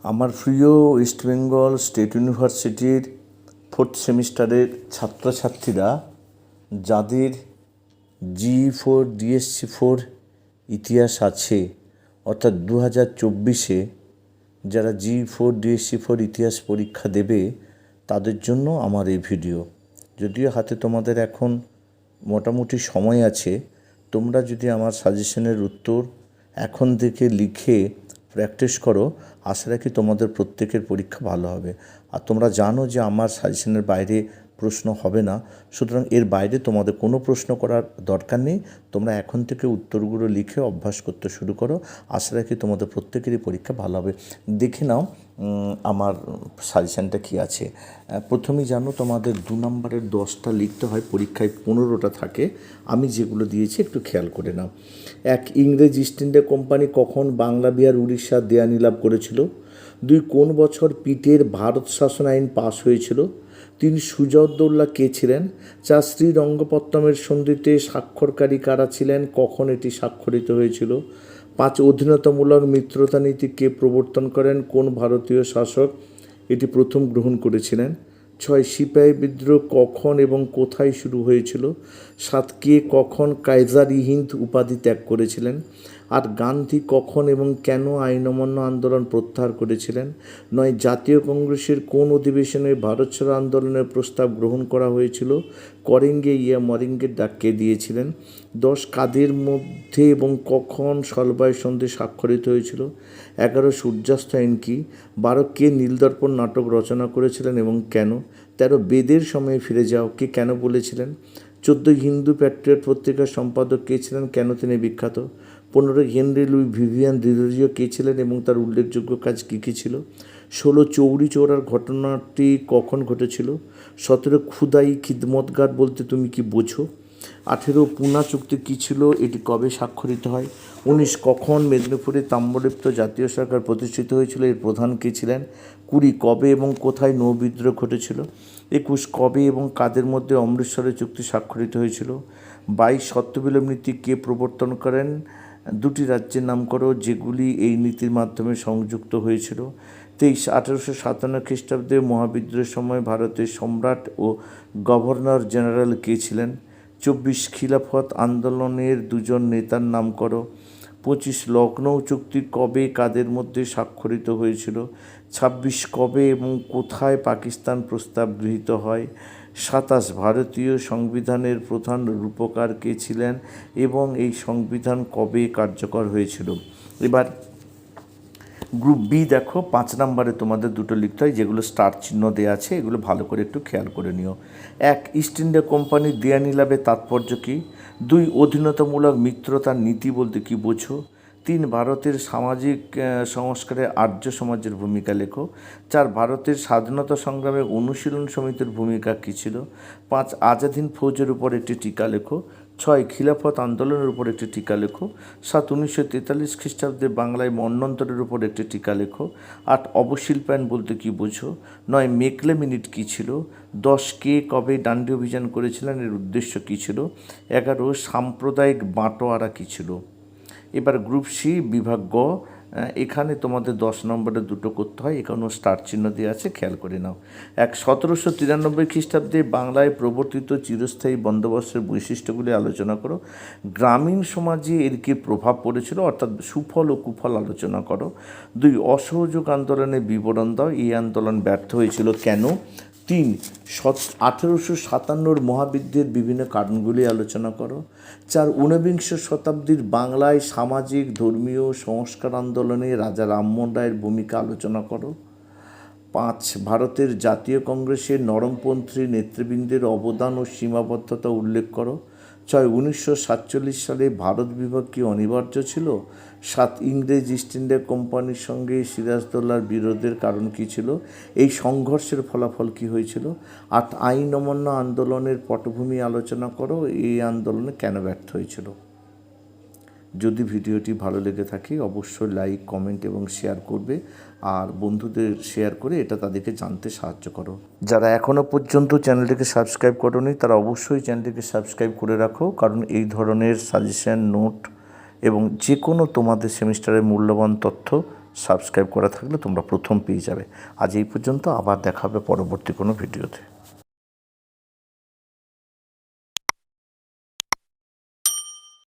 আমার প্রিয় West Bengal state ইউনিভার্সিটির ফোর্থ সেমিস্টারের ছাত্রছাত্রীরা যাদের GE4 DSC4 ইতিহাস আছে, অর্থাৎ 2024-এ যারা GE4 DSC4 ইতিহাস পরীক্ষা দেবে তাদের জন্য আমার এই ভিডিও। যদিও হাতে তোমাদের এখন মোটামুটি সময় আছে, তোমরা যদি আমার সাজেশনের উত্তর এখন থেকে লিখে প্র্যাকটিস করো, আশা রাখি তোমাদের প্রত্যেকের পরীক্ষা ভালো হবে। আর তোমরা জানো যে আমার সাজেশনের বাইরে প্রশ্ন হবে না, সুতরাং এর বাইরে তোমাদের কোনো প্রশ্ন করার দরকার নেই। তোমরা এখন থেকে উত্তরগুলো লিখে অভ্যাস করতে শুরু করো, আশা রাখি তোমাদের প্রত্যেকেরই পরীক্ষা ভালো হবে। দেখে নাও আমার সাজেশানটা কী আছে। প্রথমেই জানো তোমাদের 2 নম্বরের 10টা লিখতে হয়, পরীক্ষায় 15টা থাকে। আমি যেগুলো দিয়েছি একটু খেয়াল করে নাও। 1, ইংরেজ ইস্ট ইন্ডিয়া কোম্পানি কখন বাংলা, বিহার, উড়িষ্যা দেওয়ানি লাভ করেছিল? 2, কোন বছর পিটের ভারত শাসন আইন পাশ হয়েছিল? 3, সুজাউদ্দৌলা কে ছিলেন? 4, শ্রীরঙ্গপত্তমের সন্ধিতে স্বাক্ষরকারী কারা ছিলেন? কখন এটি স্বাক্ষরিত হয়েছিল? 5, অধীনতামূলক মিত্রতা নীতি কে প্রবর্তন করেন? কোন ভারতীয় শাসক এটি প্রথম গ্রহণ করেছিলেন? 6, সিপাহী বিদ্রোহ কখন এবং কোথায় শুরু হয়েছিল? 7, কে কখন কাইজার-ই-হিন্দ উপাধি ত্যাগ করেছিলেন? 8, গান্ধী কখন এবং কেন আইন অমান্য আন্দোলন প্রত্যাহার করেছিলেন? 9, জাতীয় কংগ্রেসের কোন অধিবেশনে ভারত ছাড়ো আন্দোলনের প্রস্তাব গ্রহণ করা হয়েছিল? করেঙ্গে ইয়া মরেঙ্গের ডাক কে দিয়েছিলেন? 10, কাদের মধ্যে এবং কখন সলবায় সন্ধি স্বাক্ষরিত হয়েছিল? 11, সূর্যাস্ত আইন কী? 12, কে নীলদর্পণ নাটক রচনা করেছিলেন এবং কেন? 13, বেদের সময়ে ফিরে যাও কে কেন বলেছিলেন? 14, হিন্দু প্যাট্রিয়ট পত্রিকার সম্পাদক কে ছিলেন, কেন তিনি বিখ্যাত? 15, হেনরি লুই ভিভিয়ান ডিরোজিও কে ছিলেন এবং তার উল্লেখযোগ্য কাজ কী কী ছিল? 16, চৌরি চৌরার ঘটনাটি কখন ঘটেছিল? 17, খুদাই খিদমতগার বলতে তুমি কি বোঝো? 18, পুনা চুক্তি কী ছিল, এটি কবে স্বাক্ষরিত হয়? 19, কখন মেদিনীপুরে তাম্রলিপ্ত জাতীয় সরকার প্রতিষ্ঠিত হয়েছিল, এর প্রধান কে ছিলেন? 20, কবে এবং কোথায় নৌ বিদ্রোহ ঘটেছিল? 21, কবে এবং কাদের মধ্যে অমৃতসরের চুক্তি স্বাক্ষরিত হয়েছিল? 22, সত্যবিলোপ নীতি কে প্রবর্তন করেন? 2টি রাজ্যের নাম করো যেগুলি এই নীতির মাধ্যমে সংযুক্ত হয়েছিল। 23, 1857 খ্রিস্টাব্দে মহাবিদ্রোহের সময় ভারতের সম্রাট ও গভর্নর জেনারেল কে ছিলেন? 24, খিলাফত আন্দোলনের 2জন নেতার নাম করো। 25, লখনৌ চুক্তি কবে কাদের মধ্যে স্বাক্ষরিত হয়েছিল? 26, কবে এবং কোথায় পাকিস্তান প্রস্তাব গৃহীত হয়? 27, ভারতীয় সংবিধানের প্রধান রূপকার কে ছিলেন এবং এই সংবিধান কবে কার্যকর হয়েছিল? এবার গ্রুপ বি দেখো, 5 নম্বরে তোমাদের 2টো লিখতে হয়, যেগুলো স্টার চিহ্ন দেওয়া আছে, এগুলো ভালো করে একটু খেয়াল করে নিও। 1, ইস্ট ইন্ডিয়া কোম্পানির দেওয়ানি লাভের তাৎপর্য কী? 2, অধীনতামূলক মিত্রতার নীতি বলতে কী বোঝো? 3, ভারতের সামাজিক সংস্কারে আর্য সমাজের ভূমিকা লেখো। 4, ভারতের স্বাধীনতা সংগ্রামে অনুশীলন সমিতির ভূমিকা কী ছিল? 5, আজাদ হিন্দ ফৌজের উপর একটি টিকা লেখো। 6, খিলাফত আন্দোলনের উপর একটি টিকা লেখো। 7, 1943 খ্রিস্টাব্দে বাংলায় মন্বন্তরের উপর একটি টিকা লেখো। 8, অবশিল্পায়ন বলতে কী বোঝো? 9, মেকলে মিনিট কী ছিল? 10, কে কবে ডান্ডি অভিযান করেছিলেন, এর উদ্দেশ্য কী ছিল? 11, সাম্প্রদায়িক বাঁটোয়ারা কী ছিল? এবার গ্রুপ সি বিভাগ গ, এখানে তোমাদের 10 নম্বরে 2টো করতে হয়, এখানেও স্টার চিহ্ন দেওয়া আছে, খেয়াল করে নাও। 1, 1793 খ্রিস্টাব্দে বাংলায় প্রবর্তিত চিরস্থায়ী বন্দোবস্তের বৈশিষ্ট্যগুলি আলোচনা করো। গ্রামীণ সমাজে এর কী প্রভাব পড়েছিল, অর্থাৎ সুফল ও কুফল আলোচনা করো। 2, অসহযোগ আন্দোলনের বিবরণ দাও, এই আন্দোলন ব্যর্থ হয়েছিল কেন? 3, 1857 মহাবিদ্রোহের বিভিন্ন কারণগুলি আলোচনা করো। 4, ঊনবিংশ শতাব্দীর বাংলায় সামাজিক ধর্মীয় সংস্কার আন্দোলনে রাজা রামমোহন রায়ের ভূমিকা আলোচনা করো। 5, ভারতের জাতীয় কংগ্রেসের নরমপন্থী নেতৃবৃন্দের অবদান ও সীমাবদ্ধতা উল্লেখ করো। 6, 1947 সালে ভারত বিভাগ কি অনিবার্য ছিল? 7, ইংরেজ ইস্ট ইন্ডিয়া কোম্পানির সঙ্গে সিরাজদৌল্লার বিরোধের কারণ কী ছিল? এই সংঘর্ষের ফলাফল কী হয়েছিল? 8, আইন অমান্য আন্দোলনের পটভূমি আলোচনা করো, এই আন্দোলনে কেন ব্যর্থ হয়েছিল? যদি ভিডিওটি ভালো লেগে থাকে অবশ্যই লাইক, কমেন্ট এবং শেয়ার করবে, আর বন্ধুদের শেয়ার করে এটা তাদেরকে জানতে সাহায্য করো। যারা এখনও পর্যন্ত চ্যানেলটিকে সাবস্ক্রাইব করোনি তারা অবশ্যই চ্যানেলটিকে সাবস্ক্রাইব করে রাখো, কারণ এই ধরনের সাজেশন, নোট এবং যে কোনো তোমাদের সেমিস্টারের মূল্যবান তথ্য সাবস্ক্রাইব করা থাকলে তোমরা প্রথম পেয়ে যাবে। আজ এই পর্যন্ত, আবার দেখা হবে পরবর্তী কোনো ভিডিওতে।